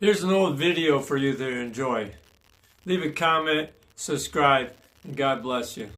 Here's an old video for you to enjoy. Leave a comment, subscribe, and God bless you.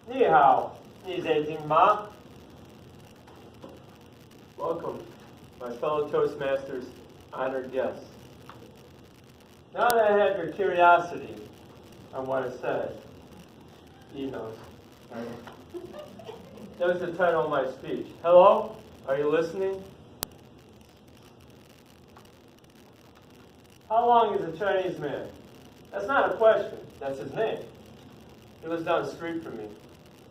Ni hao, Ma. Welcome, my fellow Toastmasters, honored guests. Now that I have your curiosity on what it says, he knows. Right? That was the title of my speech. Hello? Are you listening? How long is a Chinese man? That's not a question. That's his name. He lives down the street from me.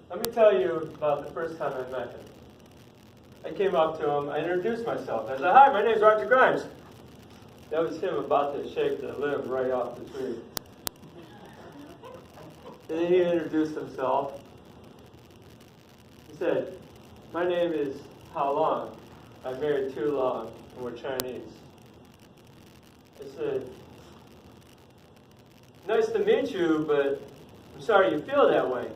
Let me tell you about the first time I met him. I came up to him, I introduced myself. I said, "Hi, my name's Roger Grimes." That was him about to shake the limb right off the tree. And then he introduced himself. He said, "My name is How Long. I married Tu Long, and we're Chinese." I said, nice to meet you, but I'm sorry you feel that way.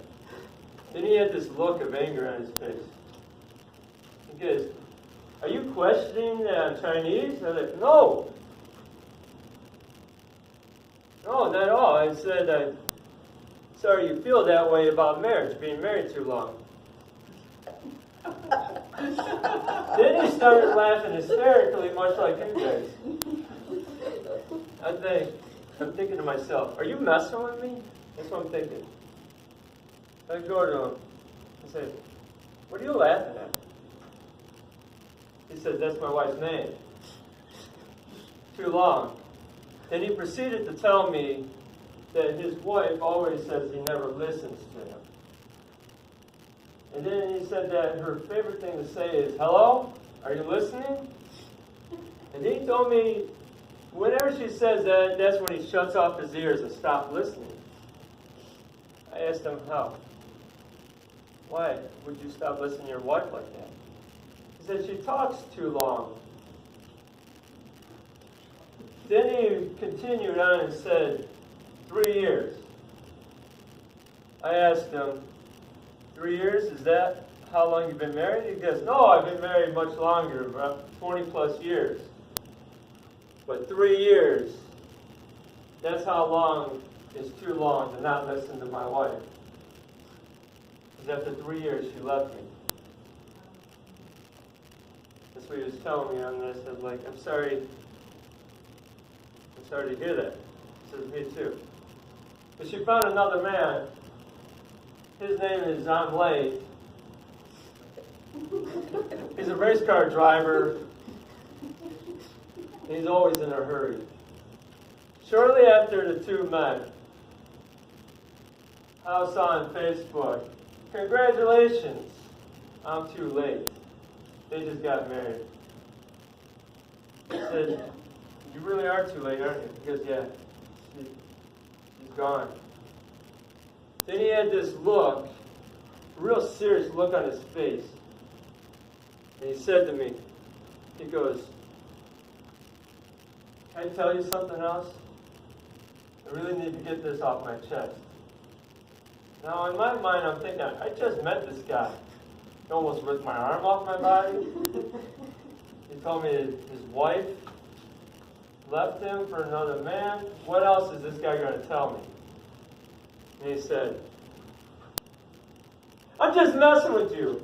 Then he had this look of anger on his face. He goes, are you questioning that I'm Chinese? I was like, no. No, not at all. I said, I'm sorry you feel that way about marriage, being married too long. Then he started laughing hysterically, much like you guys. I'm thinking to myself, are you messing with me? That's what I'm thinking. I go to him. I say, what are you laughing at? He said, that's my wife's name. Too long. Then he proceeded to tell me that his wife always says he never listens to him. And then he said that her favorite thing to say is, hello? Are you listening? And he told me, whenever she says that, that's when he shuts off his ears and stops listening. I asked him, how? Why would you stop listening to your wife like that? He said, she talks too long. Then he continued on and said, 3 years. I asked him, 3 years, is that how long you've been married? He goes, no, I've been married much longer, about 20 plus years. But 3 years, that's how long is too long to not listen to my wife. Because after 3 years, she left me. That's what he was telling me on this. I was like, I'm sorry to hear that. He says, me too. But she found another man. His name is I'm late. He's a race car driver. He's always in a hurry. Shortly after the two met, I saw on Facebook, congratulations, I'm too late. They just got married. I said, you really are too late, aren't you? He goes, yeah, she's gone. Then he had this look, a real serious look on his face. And he said to me, he goes, can I tell you something else? I really need to get this off my chest. Now, in my mind, I'm thinking, I just met this guy. He almost ripped my arm off my body. He told me his wife left him for another man. What else is this guy going to tell me? And he said, I'm just messing with you.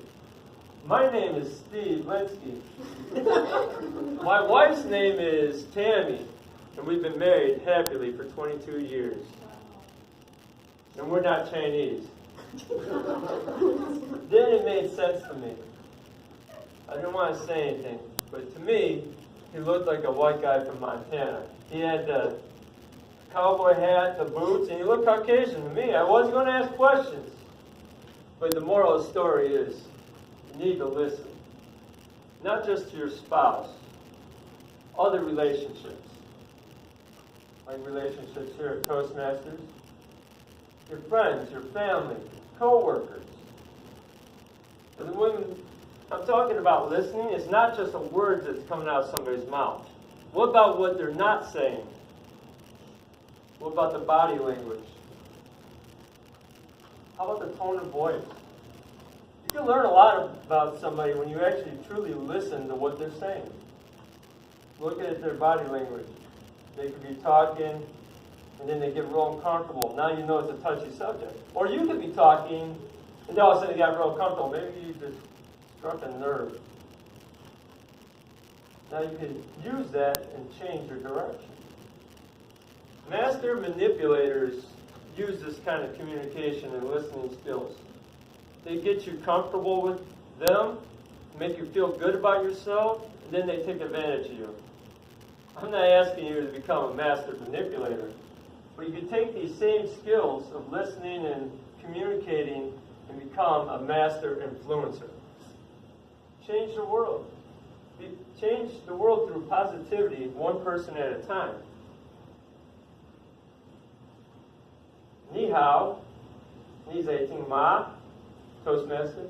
My name is Steve Linsky. My wife's name is Tammy, and we've been married happily for 22 years. And we're not Chinese. Then it made sense to me. I didn't want to say anything, but to me, he looked like a white guy from Montana. He had the cowboy hat, the boots, and he looked Caucasian to me. I wasn't going to ask questions. But the moral of the story is, you need to listen. Not just to your spouse, other relationships. Like relationships here at Toastmasters. Your friends, your family, co-workers. And when I'm talking about listening, it's not just the words that's coming out of somebody's mouth. What about what they're not saying? What about the body language? How about the tone of voice? You can learn a lot about somebody when you actually truly listen to what they're saying. Look at their body language. They could be talking, and then they get real uncomfortable. Now you know it's a touchy subject. Or you could be talking, and all of a sudden you got real comfortable. Maybe you just struck a nerve. Now you can use that and change your direction. Master manipulators use this kind of communication and listening skills. They get you comfortable with them, make you feel good about yourself, and then they take advantage of you. I'm not asking you to become a master manipulator, but you can take these same skills of listening and communicating and become a master influencer. Change the world. Change the world through positivity, one person at a time. Ni hao, ni zai ting ma, Toastmaster.